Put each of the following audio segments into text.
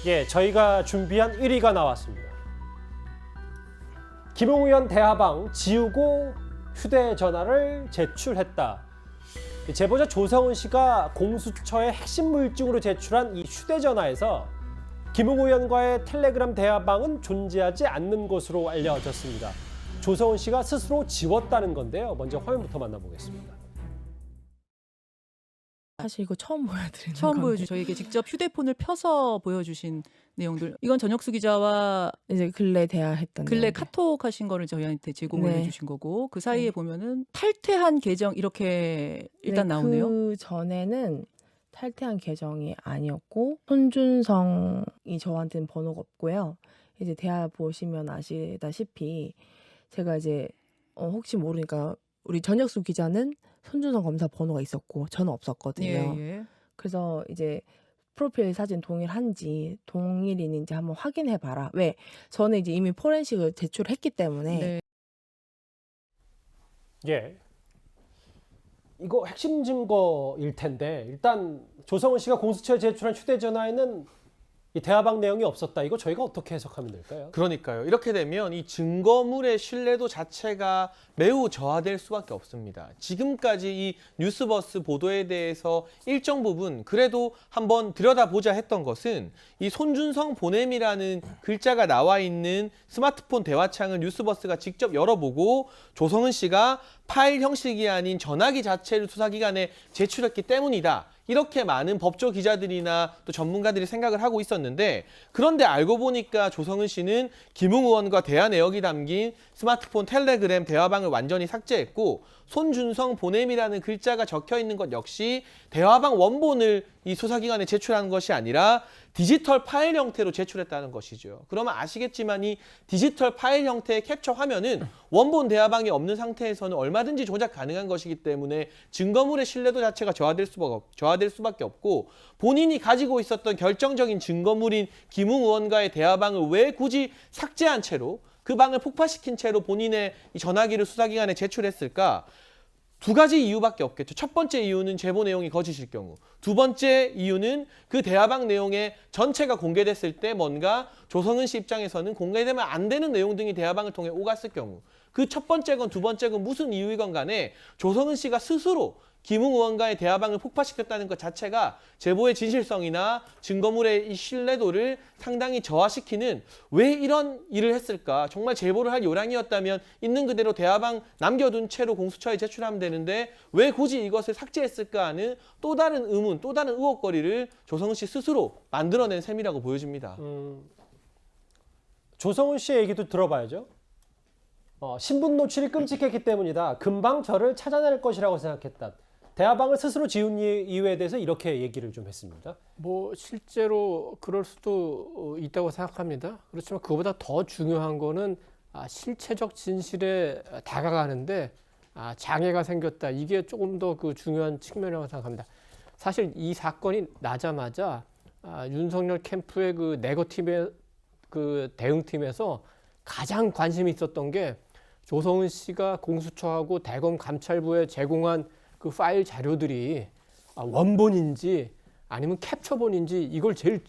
예, 저희가 준비한 1위가 나왔습니다. 김웅 대화방 지우고 휴대전화를 제출했다. 제보자 조성은 씨가 공수처에 핵심 물증으로 제출한 이 휴대전화에서 김웅 의원과의 텔레그램 대화방은 존재하지 않는 것으로 알려졌습니다. 조성은 씨가 스스로 지웠다는 건데요. 먼저 화면부터 만나보겠습니다. 사실 이거 처음 보여드리는 처음 건데. 보여주 저희에게 직접 휴대폰을 펴서 보여주신 내용들. 이건 전혁수 기자와 이제 근래 대화했던 근래 내용들. 카톡 하신 거를 저희한테 제공을 네. 해주신 거고 그 사이에 네. 보면은 탈퇴한 계정 이렇게 일단 네, 나오네요. 그 전에는 탈퇴한 계정이 아니었고 손준성이 저한테는 번호가 없고요. 이제 대화 보시면 아시다시피 제가 이제 혹시 모르니까 우리 전혁수 기자는 손준성 검사 번호가 있었고 저는 없었거든요. 예. 그래서 이제 프로필 사진 동일인지 한번 확인해 봐라. 왜? 저는 이제 이미 포렌식을 제출했기 때문에 네. 예. 이거 핵심 증거일 텐데 일단 조성은 씨가 공수처에 제출한 휴대전화에는 이 대화방 내용이 없었다. 이거 저희가 어떻게 해석하면 될까요? 그러니까요. 이렇게 되면 이 증거물의 신뢰도 자체가 매우 저하될 수밖에 없습니다. 지금까지 이 뉴스버스 보도에 대해서 일정 부분 그래도 한번 들여다보자 했던 것은 이 손준성 보냄이라는 글자가 나와 있는 스마트폰 대화창을 뉴스버스가 직접 열어보고 조성은 씨가 파일 형식이 아닌 전화기 자체를 수사기관에 제출했기 때문이다. 이렇게 많은 법조 기자들이나 또 전문가들이 생각을 하고 있었는데 그런데 알고 보니까 조성은 씨는 김웅 의원과 대화 내역이 담긴 스마트폰 텔레그램 대화방을 완전히 삭제했고 손준성 보냄이라는 글자가 적혀 있는 것 역시 대화방 원본을 이 수사기관에 제출한 것이 아니라 디지털 파일 형태로 제출했다는 것이죠. 그러면 아시겠지만 이 디지털 파일 형태의 캡처 화면은 원본 대화방이 없는 상태에서는 얼마든지 조작 가능한 것이기 때문에 증거물의 신뢰도 자체가 저하될 수밖에 없고 본인이 가지고 있었던 결정적인 증거물인 김웅 의원과의 대화방을 왜 굳이 삭제한 채로 그 방을 폭파시킨 채로 본인의 이 전화기를 수사기관에 제출했을까? 두 가지 이유밖에 없겠죠. 첫 번째 이유는 제보 내용이 거짓일 경우. 두 번째 이유는 그 대화방 내용의 전체가 공개됐을 때 뭔가 조성은 씨 입장에서는 공개되면 안 되는 내용 등이 대화방을 통해 오갔을 경우. 그 첫 번째건 두 번째건 무슨 이유이건 간에 조성은 씨가 스스로 김웅 의원과의 대화방을 폭파시켰다는 것 자체가 제보의 진실성이나 증거물의 이 신뢰도를 상당히 저하시키는 왜 이런 일을 했을까? 정말 제보를 할 요량이었다면 있는 그대로 대화방 남겨둔 채로 공수처에 제출하면 되는데 왜 굳이 이것을 삭제했을까 하는 또 다른 의문, 또 다른 의혹거리를 조성은 씨 스스로 만들어낸 셈이라고 보여집니다. 조성은 씨의 얘기도 들어봐야죠. 신분 노출이 끔찍했기 때문이다. 금방 저를 찾아낼 것이라고 생각했다. 대화방을 스스로 지운 이유에 대해서 이렇게 얘기를 좀 했습니다. 뭐 실제로 그럴 수도 있다고 생각합니다. 그렇지만 그보다 더 중요한 거는 실체적 진실에 다가가는데 장애가 생겼다. 이게 조금 더 그 중요한 측면이라고 생각합니다. 사실 이 사건이 나자마자 윤석열 캠프의 그 네거팀의 그 대응팀에서 가장 관심이 있었던 게 조성은 씨가 공수처하고 대검 감찰부에 제공한 그 파일 자료들이 원본인지 아니면 캡처본인지 이걸 제일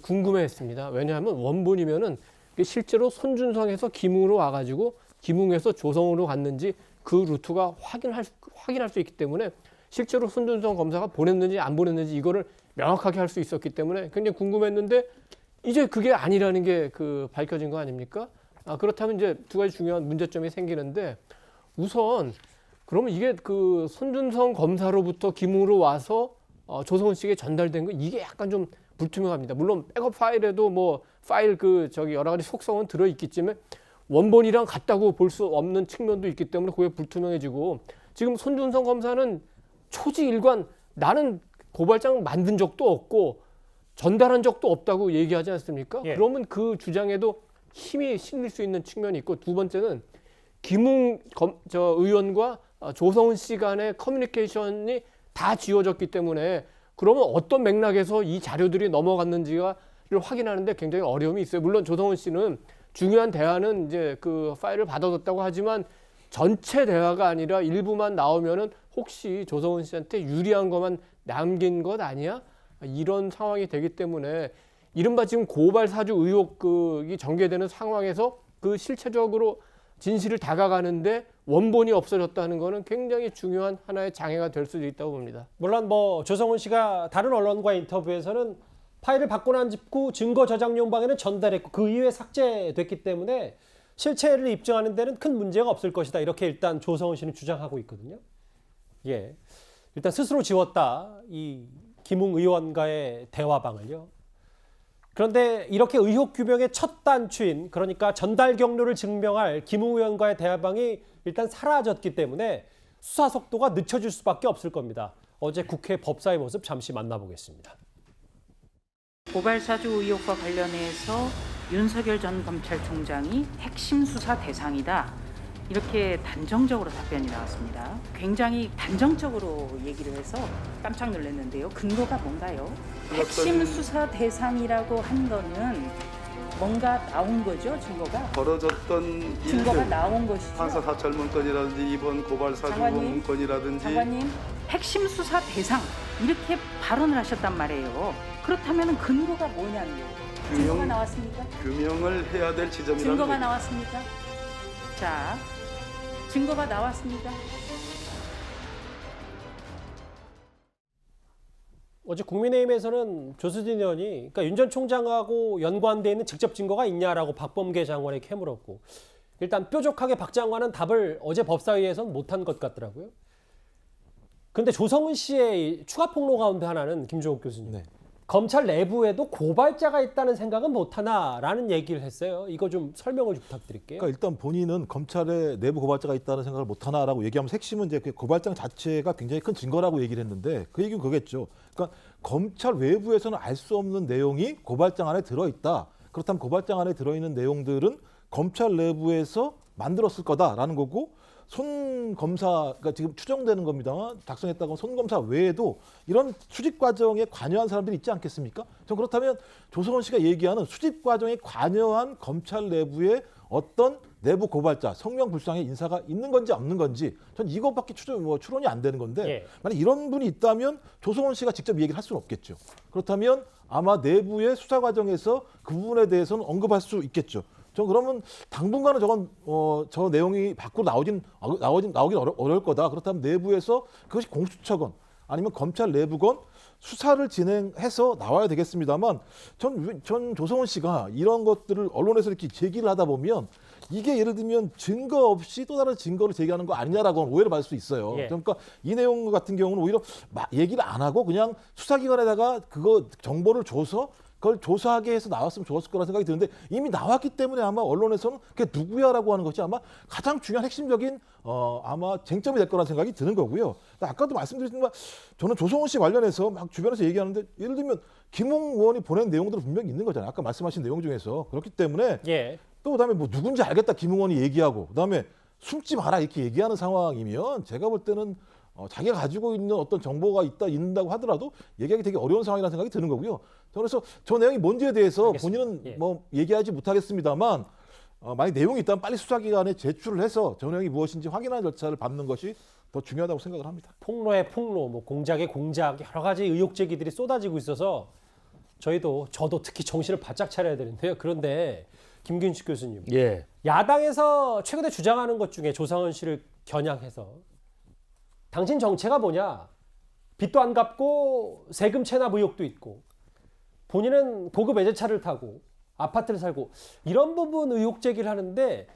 궁금해했습니다. 왜냐하면 원본이면은 실제로 손준성에서 김웅으로 와가지고 김웅에서 조성으로 갔는지 그 루트가 확인할 수 있기 때문에 실제로 손준성 검사가 보냈는지 안 보냈는지 이거를 명확하게 할 수 있었기 때문에 굉장히 궁금했는데 이제 그게 아니라는 게 그 밝혀진 거 아닙니까? 그렇다면 이제 두 가지 중요한 문제점이 생기는데 우선 그러면 이게 그 손준성 검사로부터 김웅으로 와서 조성은 씨에게 전달된 거 이게 약간 좀 불투명합니다. 물론 백업 파일에도 뭐 파일 여러 가지 속성은 들어 있겠지만 원본이랑 같다고 볼 수 없는 측면도 있기 때문에 그게 불투명해지고 지금 손준성 검사는 초지일관 나는 고발장 만든 적도 없고 전달한 적도 없다고 얘기하지 않습니까? 예. 그러면 그 주장에도 힘이 실릴 수 있는 측면이 있고 두 번째는 김웅 의원과 조성은 씨 간의 커뮤니케이션이 다 지워졌기 때문에 그러면 어떤 맥락에서 이 자료들이 넘어갔는지를 확인하는데 굉장히 어려움이 있어요. 물론 조성은 씨는 중요한 대화는 이제 그 파일을 받아뒀다고 하지만 전체 대화가 아니라 일부만 나오면은 혹시 조성은 씨한테 유리한 것만 남긴 것 아니야? 이런 상황이 되기 때문에 이른바 지금 고발 사주 의혹이 전개되는 상황에서 그 실체적으로 진실을 다가가는데 원본이 없어졌다는 것은 굉장히 중요한 하나의 장애가 될 수도 있다고 봅니다. 물론 뭐 조성은 씨가 다른 언론과 인터뷰에서는 파일을 받고 난 직후 증거 저장용 방에는 전달했고 그 이후에 삭제됐기 때문에 실체를 입증하는 데는 큰 문제가 없을 것이다. 이렇게 일단 조성은 씨는 주장하고 있거든요. 예, 일단 스스로 지웠다. 이 김웅 의원과의 대화방을요. 그런데 이렇게 의혹 규명의 첫 단추인 그러니까 전달 경로를 증명할 김웅 의원과의 대화방이 일단 사라졌기 때문에 수사 속도가 늦춰질 수밖에 없을 겁니다. 어제 국회 법사의 모습 잠시 만나보겠습니다. 고발 사주 의혹과 관련해서 윤석열 전 검찰총장이 핵심 수사 대상이다. 이렇게 단정적으로 답변이 나왔습니다. 굉장히 단정적으로 얘기를 해서 깜짝 놀랐는데요. 근거가 뭔가요? 핵심 수사 대상이라고 한 거는 뭔가 나온 거죠, 증거가? 벌어졌던 증거가 일들, 나온 것이죠. 판사 사찰 문건이라든지 이번 고발 사주 장관님, 문건이라든지 장관님, 핵심 수사 대상 이렇게 발언을 하셨단 말이에요. 그렇다면 근거가 뭐냐는 거예요. 증거가 나왔습니까? 규명을 해야 될 지점이라는 증거가 얘기. 나왔습니까? 자, 증거가 나왔습니까? 어제 국민의힘에서는 조수진 의원이 그러니까 윤 전 총장하고 연관돼 있는 직접 증거가 있냐라고 박범계 장관에게 캐물었고 일단 뾰족하게 박 장관은 답을 어제 법사위에서는 못한 것 같더라고요. 그런데 조성은 씨의 추가 폭로 가운데 하나는 김종욱 교수님. 네. 검찰 내부에도 고발자가 있다는 생각은 못하나라는 얘기를 했어요. 이거 좀 설명을 좀 부탁드릴게요. 그러니까 일단 본인은 검찰에 내부 고발자가 있다는 생각을 못하나라고 얘기하면서 핵심은 이제 그 고발장 자체가 굉장히 큰 증거라고 얘기를 했는데 그 얘기는 그거겠죠. 그러니까 검찰 외부에서는 알 수 없는 내용이 고발장 안에 들어있다. 그렇다면 고발장 안에 들어있는 내용들은 검찰 내부에서 만들었을 거다라는 거고 손 검사가 지금 추정되는 겁니다만 작성했다고 손 검사 외에도 이런 수집 과정에 관여한 사람들이 있지 않겠습니까? 전 그렇다면 조성은 씨가 얘기하는 수집 과정에 관여한 검찰 내부에 어떤 내부 고발자, 성명불상의 인사가 있는 건지 없는 건지 전 이것밖에 추론이 안 되는 건데 예. 만약 이런 분이 있다면 조성은 씨가 직접 얘기를 할 수는 없겠죠. 그렇다면 아마 내부의 수사 과정에서 그 부분에 대해서는 언급할 수 있겠죠. 전 그러면 당분간은 저 내용이 밖으로 나오긴 어려울 거다. 그렇다면 내부에서 그것이 공수처건 아니면 검찰 내부건 수사를 진행해서 나와야 되겠습니다만 전 조성은 씨가 이런 것들을 언론에서 이렇게 제기를 하다 보면 이게 예를 들면 증거 없이 또 다른 증거를 제기하는 거 아니냐라고 오해를 받을 수 있어요. 예. 그러니까 이 내용 같은 경우는 오히려 얘기를 안 하고 그냥 수사기관에다가 그거 정보를 줘서 그걸 조사하게 해서 나왔으면 좋았을 거라는 생각이 드는데 이미 나왔기 때문에 아마 언론에서는 그게 누구야라고 하는 것이 아마 가장 중요한 핵심적인 아마 쟁점이 될 거라는 생각이 드는 거고요. 아까도 말씀드렸지만 저는 조성은 씨 관련해서 막 주변에서 얘기하는데 예를 들면 김웅 의원이 보낸 내용들은 분명히 있는 거잖아요. 아까 말씀하신 내용 중에서. 그렇기 때문에 예. 또 그다음에 뭐 누군지 알겠다 김웅 의원이 얘기하고 그다음에 숨지 마라 이렇게 얘기하는 상황이면 제가 볼 때는 자기가 가지고 있는 어떤 정보가 있다고 하더라도 얘기하기 되게 어려운 상황이라는 생각이 드는 거고요. 그래서 저 내용이 뭔지에 대해서 알겠습니다. 본인은 예. 뭐 얘기하지 못하겠습니다만 만약 내용이 있다면 빨리 수사기관에 제출을 해서 저 내용이 무엇인지 확인하는 절차를 밟는 것이 더 중요하다고 생각을 합니다. 폭로의 폭로, 뭐 공작의 공작 여러 가지 의혹 제기들이 쏟아지고 있어서 저도 특히 정신을 바짝 차려야 되는데요. 그런데 김균식 교수님, 예. 야당에서 최근에 주장하는 것 중에 조성은 씨를 겨냥해서 당신 정체가 뭐냐? 빚도 안 갚고 세금 체납 의혹도 있고 본인은 고급 외제차를 타고 아파트를 살고 이런 부분 의혹 제기를 하는데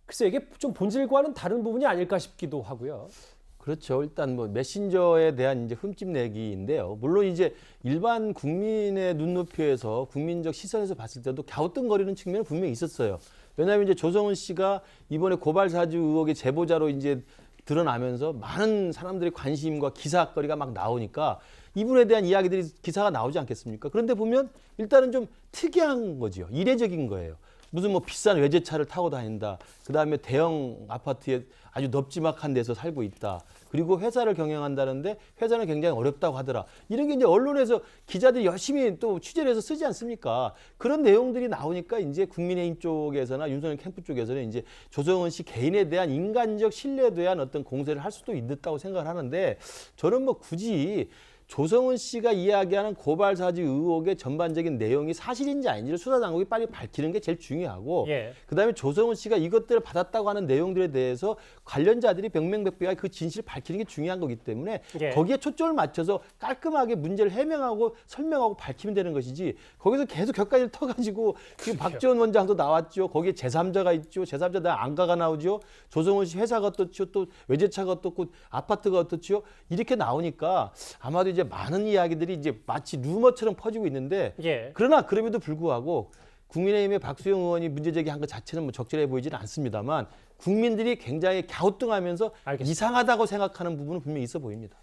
글쎄 이게 좀 본질과는 다른 부분이 아닐까 싶기도 하고요. 그렇죠. 일단 뭐 메신저에 대한 이제 흠집 내기인데요. 물론 이제 일반 국민의 눈높이에서 국민적 시선에서 봤을 때도 갸우뚱거리는 측면은 분명히 있었어요. 왜냐하면 이제 조성은 씨가 이번에 고발 사주 의혹의 제보자로 이제 드러나면서 많은 사람들의 관심과 기사거리가 막 나오니까 이분에 대한 이야기들이 기사가 나오지 않겠습니까? 그런데 보면 일단은 좀 특이한 거죠. 이례적인 거예요. 무슨 뭐 비싼 외제차를 타고 다닌다. 그다음에 대형 아파트에 아주 넙지막한 데서 살고 있다. 그리고 회사를 경영한다는데 회사는 굉장히 어렵다고 하더라. 이런 게 이제 언론에서 기자들이 열심히 또 취재를 해서 쓰지 않습니까? 그런 내용들이 나오니까 이제 국민의힘 쪽에서나 윤석열 캠프 쪽에서는 이제 조성은 씨 개인에 대한 인간적 신뢰에 대한 어떤 공세를 할 수도 있다고 생각을 하는데 저는 뭐 굳이 조성은 씨가 이야기하는 고발 사주 의혹의 전반적인 내용이 사실인지 아닌지를 수사당국이 빨리 밝히는 게 제일 중요하고 예. 그다음에 조성은 씨가 이것들을 받았다고 하는 내용들에 대해서 관련자들이 병명백백하게 그 진실을 밝히는 게 중요한 거기 때문에 예. 거기에 초점을 맞춰서 깔끔하게 문제를 해명하고 설명하고 밝히면 되는 것이지 거기서 계속 격가지를 터가지고 지금 박지원 원장도 나왔죠. 거기에 제3자가 있죠. 제3자 다 안가가 나오죠. 조성은 씨 회사가 어떻죠. 또 외제차가 어떻고 아파트가 어떻죠. 이렇게 나오니까 아마도 이제 많은 이야기들이 이제 마치 루머처럼 퍼지고 있는데 예. 그러나 그럼에도 불구하고 국민의힘의 박수영 의원이 문제 제기한 것 자체는 뭐 적절해 보이지는 않습니다만 국민들이 굉장히 갸우뚱하면서 알겠습니다. 이상하다고 생각하는 부분은 분명히 있어 보입니다.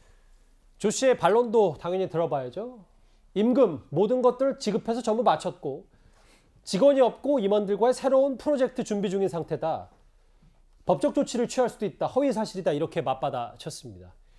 조 씨의 반론도 당연히 들어봐야죠. 임금 모든 것들을 지급해서 전부 마쳤고 직원이 없고 임원들과의 새로운 프로젝트 준비 중인 상태다. 법적 조치를 취할 수도 있다. 허위 사실이다. 이렇게 맞받아쳤습니다.